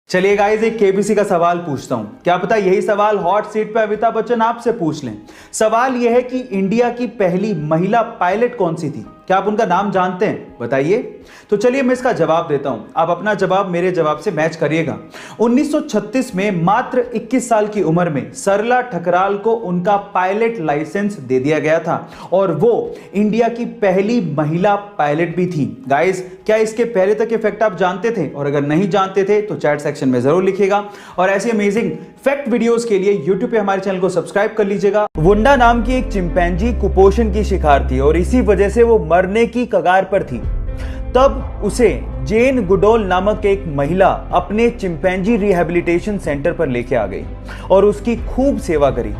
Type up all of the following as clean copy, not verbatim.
चलिए गाइस, एक केबीसी का सवाल पूछता हूं। क्या पता यही सवाल हॉट सीट पे अमिताभ बच्चन आपसे पूछ लें। सवाल यह है कि इंडिया की पहली महिला पायलट कौन सी थी? क्या आप उनका नाम जानते हैं? बताइए। तो चलिए मैं इसका जवाब देता हूं, आप अपना जवाब मेरे जवाब से मैच करिएगा। 1936 में मात्र 21 साल की उम्र में सरला ठकराल को उनका पायलट लाइसेंस दे दिया गया था और वो इंडिया की पहली महिला पायलट भी थी। गाइस, क्या इसके पहले तक के फैक्ट आप जानते थे? और अगर नहीं जानते थे तो चैट सेक्शन में जरूर लिखिएगा और ऐसी अमेजिंग फैक्ट वीडियोस के लिए यूट्यूब पे हमारे चैनल को सब्सक्राइब कर लीजिएगा। वुंडा नाम की एक चिंपैंजी कुपोषण की शिकार थी और इसी वजह से वो मरने की कगार पर थी। तब उसे जेन गुडोल नामक एक महिला अपने चिंपैंजी रिहैबिलिटेशन सेंटर पर लेके आ गई और उसकी खूब सेवा करी।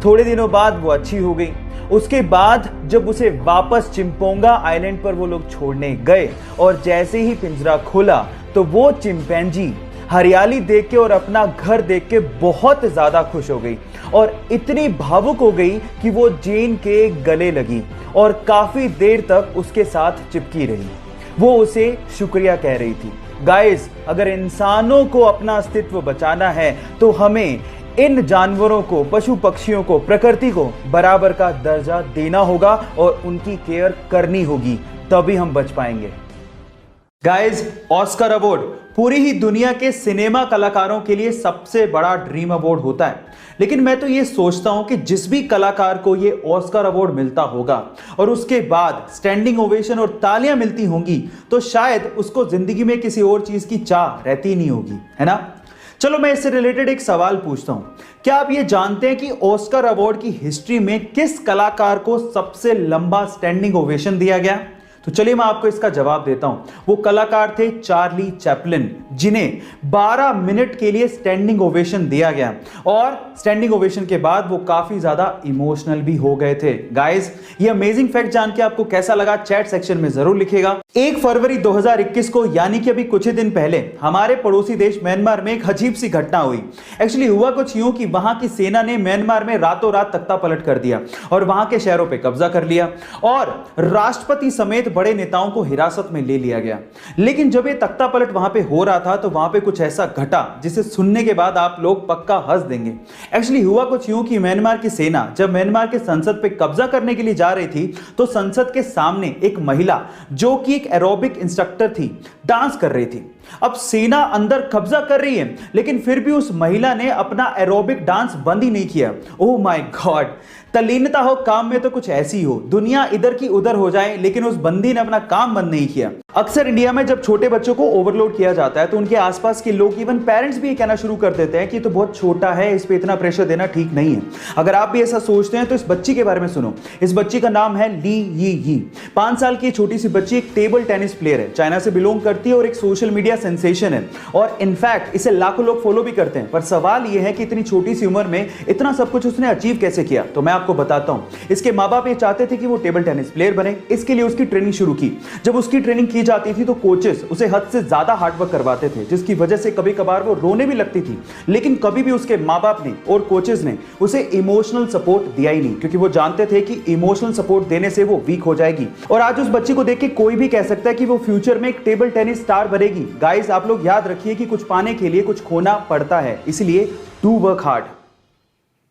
थोड़े दिनों बाद वो अच्छी हो गई। उसके बाद जब उसे वापस चिंपोंगा आइलैंड पर वो लोग छोड़ने गए और जैसे ही पिंजरा खोला तो वो चिंपैंजी हरियाली देख के और अपना घर देख के बहुत ज्यादा खुश हो गई और इतनी भावुक हो गई कि वो जेन के गले लगी और काफी देर तक उसके साथ चिपकी रही। वो उसे शुक्रिया कह रही थी। गाइस, अगर इंसानों को अपना अस्तित्व बचाना है तो हमें इन जानवरों को, पशु पक्षियों को, प्रकृति को बराबर का दर्जा देना होगा और उनकी केयर करनी होगी, तभी हम बच पाएंगे। गाइस, ऑस्कर अवार्ड पूरी ही दुनिया के सिनेमा कलाकारों के लिए सबसे बड़ा ड्रीम अवार्ड होता है, लेकिन मैं तो ये सोचता हूं कि जिस भी कलाकार को ये ऑस्कर अवार्ड मिलता होगा और उसके बाद स्टैंडिंग ओवेशन और तालियां मिलती होंगी तो शायद उसको जिंदगी में किसी और चीज की चाह रहती नहीं होगी, है ना? चलो मैं इससे रिलेटेड एक सवाल पूछता हूं। क्या आप ये जानते हैं कि ऑस्कर अवार्ड की हिस्ट्री में किस कलाकार को सबसे लंबा स्टैंडिंग ओवेशन दिया गया? तो चलिए मैं आपको इसका जवाब देता हूं। वो कलाकार थे चार्ली चैपलिन, जिन्हें 12 मिनट के लिए स्टैंडिंग ओवेशन दिया गया और स्टैंडिंग ओवेशन के बाद वो काफी ज्यादा इमोशनल भी हो गए थे। गाइस, ये अमेजिंग फैक्ट जान के आपको कैसा लगा चैट सेक्शन में जरूर लिखिएगा। 1 फरवरी 2021 को, यानी कि अभी कुछ ही दिन पहले, हमारे पड़ोसी देश म्यांमार में एक अजीब सी घटना हुई। एक्चुअली हुआ कुछ यूं कि वहां की सेना ने म्यांमार में रातों रात तख्ता पलट कर दिया और वहां के शहरों पर कब्जा कर लिया और राष्ट्रपति समेत बड़े नेताओं को हिरासत में ले लिया गया। लेकिन जब ये तख्ता पलट वहां पे हो रहा था तो वहां पे कुछ ऐसा घटा जिसे सुनने के बाद आप लोग पक्का हंस देंगे। एक्चुअली हुआ कुछ यूं कि म्यांमार की सेना जब म्यांमार के संसद पे कब्जा करने के लिए जा रही थी तो संसद के सामने एक महिला, जो कि एक एरोबिक इंस्ट्रक्टर थी, डांस कर रही थी। अब सेना अंदर कब्जा कर रही है लेकिन फिर भी उस महिला ने अपना एरोबिक डांस बंद ही नहीं किया। ओह माय गॉड, तल्लीनता हो काम में तो कुछ ऐसी हो, दुनिया इधर की उधर हो जाए लेकिन उस बंदी ने अपना काम बंद नहीं किया। अक्सर इंडिया में जब छोटे बच्चों को ओवरलोड किया जाता है तो उनके आसपास के लोग, इवन पेरेंट्स भी ये कहना शुरू कर देते हैं कि तो बहुत छोटा है, इस पे इतना प्रेशर देना ठीक नहीं है। अगर आप भी ऐसा सोचते हैं तो इस बच्ची के बारे में सुनो। इस बच्ची का नाम है ली यी। 5 साल की छोटी सी बच्ची एक टेबल टेनिस प्लेयर है, चाइना से बिलोंग करती है और एक सोशल मीडिया सेंसेशन है और इनफैक्ट इसे लाखों लोग फॉलो भी करते हैं। पर सवाल यह है कि इतनी छोटी सी उम्र में इतना सब कुछ उसने अचीव कैसे किया? तो मैं आपको बताता हूं। इसके माँ बाप ये चाहते थे कि वो टेबल टेनिस प्लेयर बने, इसके लिए उसकी ट्रेनिंग शुरू की। जब उसकी ट्रेनिंग की जाती थी तो कोचेस उसे हद से ज्यादा हार्डवर्क करवाते थे, जिसकी वजह से कभी कभार वो रोने भी लगती थी। लेकिन कभी भी उसके माँ बाप ने और कोचेस ने उसे इमोशनल सपोर्ट दिया ही नहीं, क्योंकि वो जानते थे कि इमोशनल सपोर्ट देने से वो वीक हो जाएगी। और आज उस बच्ची को देख के कोई भी कह सकता है कि वो फ्यूचर में एक टेबल टेनिस स्टार बनेगी। गाइस, आप लोग याद रखिए कि कुछ पाने के लिए कुछ खोना पड़ता है, इसलिए डू वर्क हार्ड।